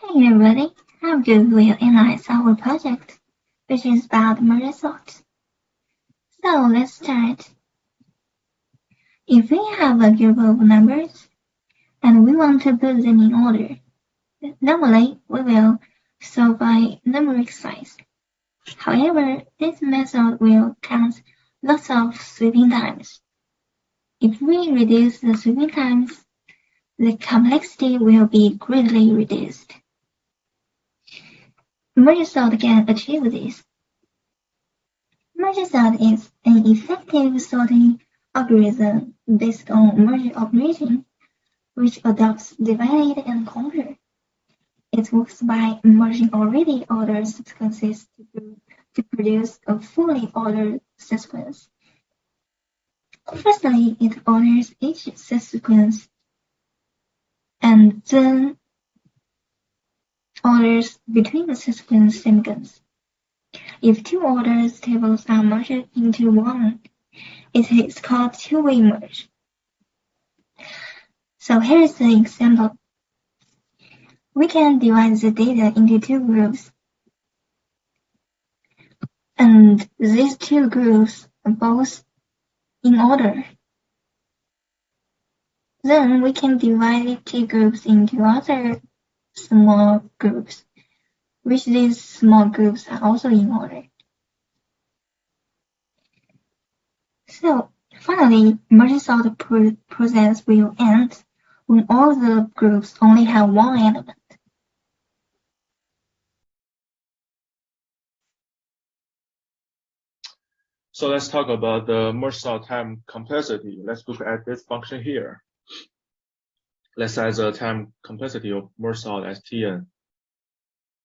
Hey everybody, how do we analyze our project, which is about merge sort? So let's start. If we have a group of numbers and we want to put them in order, normally we will sort by numeric size. However, this method will count lots of sweeping times. If we reduce the sweeping times, the complexity will be greatly reduced. Merge sort can achieve this. Merge sort is an effective sorting algorithm based on merge operation, which adopts divide and conquer. It works by merging already ordered sequences to produce a fully ordered sequence. Firstly, it orders each sequence and then orders between the sequence semicolons. If two ordered tables are merged into one, it is called two-way merge. So here is the example. We can divide the data into two groups, and these two groups are both in order. Then we can divide two groups into other small groups, which these small groups are also in order. So finally, merge sort process will end when all the groups only have one element. So let's talk about the merge sort time complexity. Let's look at this function here. Let's set the time complexity of merge sort as Tn.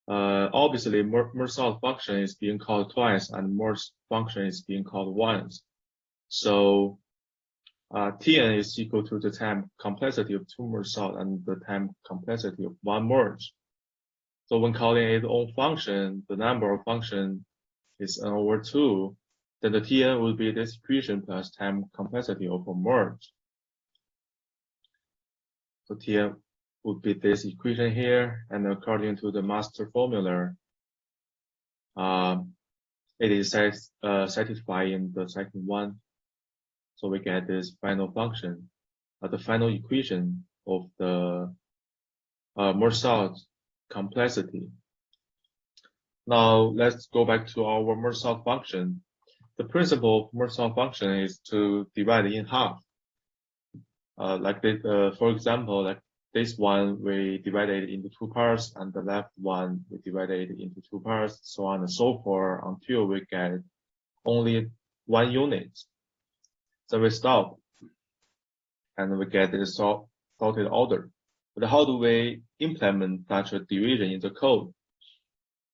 Obviously, merge sort function is being called twice, and merge function is being called once. So Tn is equal to the time complexity of two merge sort and the time complexity of one merge. So when calling its own function, the number of function is n over 2. Then the Tn will be this equation plus time complexity of a merge. So Tn would be this equation here, and according to the master formula, it is satisfying the second one. So we get this final function, the final equation of the merge sort complexity. Now let's go back to our merge sort function. The principle of merge sort function is to divide in half. Like this, for example, like this one we divided into two parts, and the left one we divided into two parts, so on and so forth until we get only one unit. So we stop, and we get this sorted order. But how do we implement such a division in the code?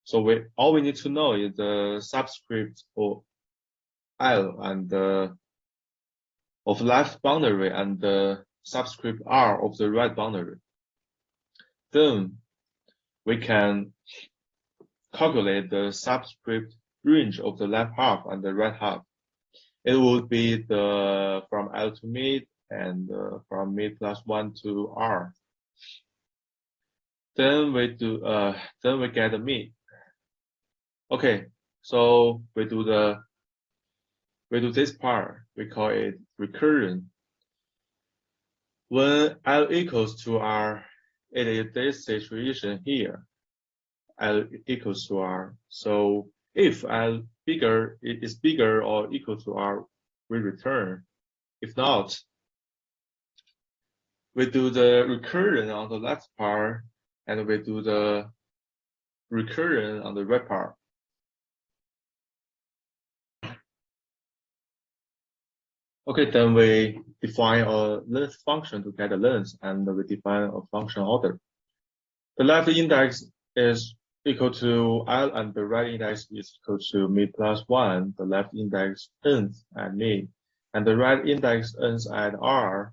So all we need to know is the subscript of L and of left boundary and the subscript R of the right boundary. Then we can calculate the subscript range of the left half and the right half. It would be from L to mid and from mid plus 1 to R. Then we get the mid. Okay, so we do this part. We call it recurrent. When L equals to R, it is this situation here. L equals to R. So if L is bigger or equal to R, we return. If not, we do the recurrent on the left part, and we do the recurrent on the right part. Okay, then we define a length function to get the length, and we define a function order. The left index is equal to L, and the right index is equal to mid plus 1. The left index ends at mid, and the right index ends at R.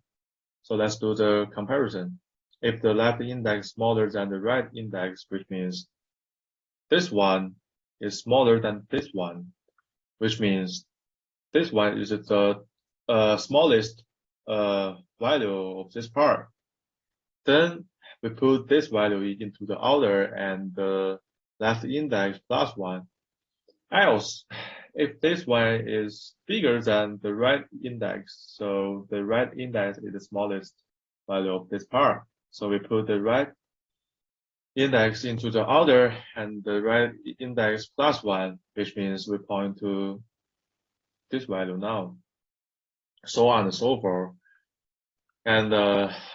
So let's do the comparison. If the left index is smaller than the right index, which means this one is smaller than this one, which means this one is the smallest value of this part, then we put this value into the order and the left index plus 1. Else, if this one is bigger than the right index, so the right index is the smallest value of this part. So we put the right index into the order and the right index plus 1, which means we point to this value now. So on and so forth. And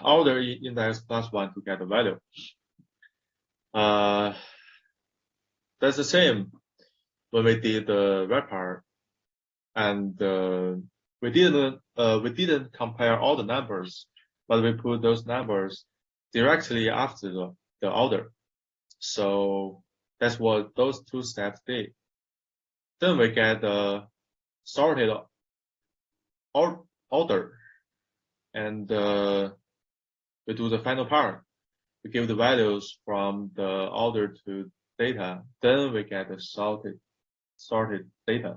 order index plus 1 to get the value. That's the same when we did the right part, and we didn't compare all the numbers, but we put those numbers directly after the order. So that's what those two steps did. Then we get the sorted order, and we do the final part. We give the values from the order to data. Then we get the sorted data.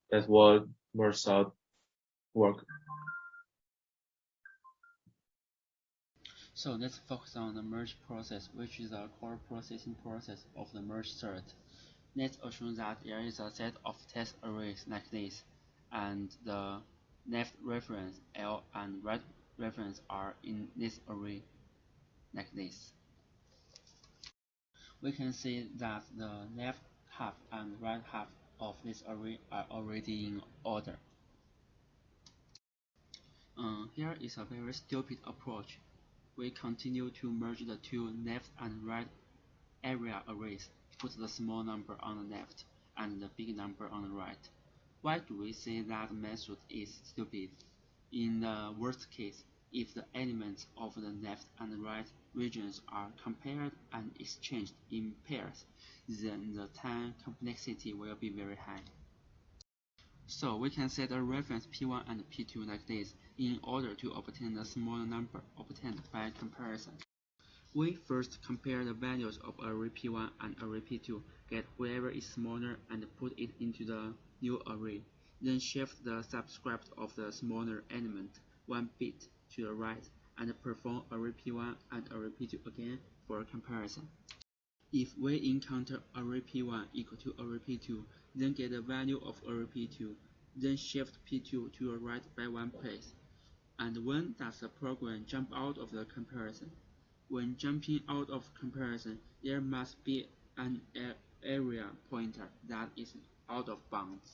That's what merge sort work. So let's focus on the merge process, which is the core processing process of the merge sort. Let's assume that there is a set of test arrays like this, and the left reference L and right reference are in this array like this. We can see that the left half and right half of this array are already in order. Here is a very stupid approach. We continue to merge the two left and right area arrays, put the small number on the left and the big number on the right. Why do we say that method is stupid? In the worst case, if the elements of the left and right regions are compared and exchanged in pairs, then the time complexity will be very high. So we can set a reference P1 and P2 like this in order to obtain the smaller number obtained by comparison. We first compare the values of array P1 and array P2, get whatever is smaller and put it into the new array. Then shift the subscript of the smaller element 1 bit to the right and perform array P1 and array P2 again for comparison. If we encounter array P1 equal to array P2, then get the value of array P2, then shift P2 to the right by 1 place. And when does the program jump out of the comparison? When jumping out of comparison, there must be an area pointer that is out of bounds.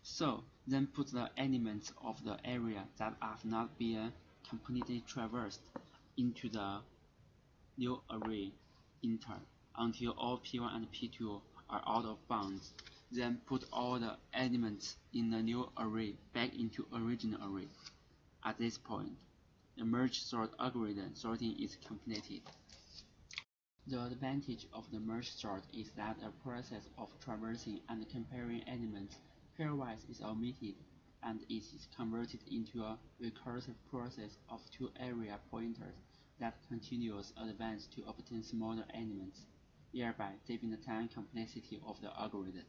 So then put the elements of the area that have not been completely traversed into the new array in turn until all P1 and P2 are out of bounds. Then put all the elements in the new array back into original array. At this point, the merge sort algorithm sorting is completed. The advantage of the merge sort is that the process of traversing and comparing elements pairwise is omitted, and it is converted into a recursive process of two area pointers that continues advance to obtain smaller elements, thereby saving the time complexity of the algorithm.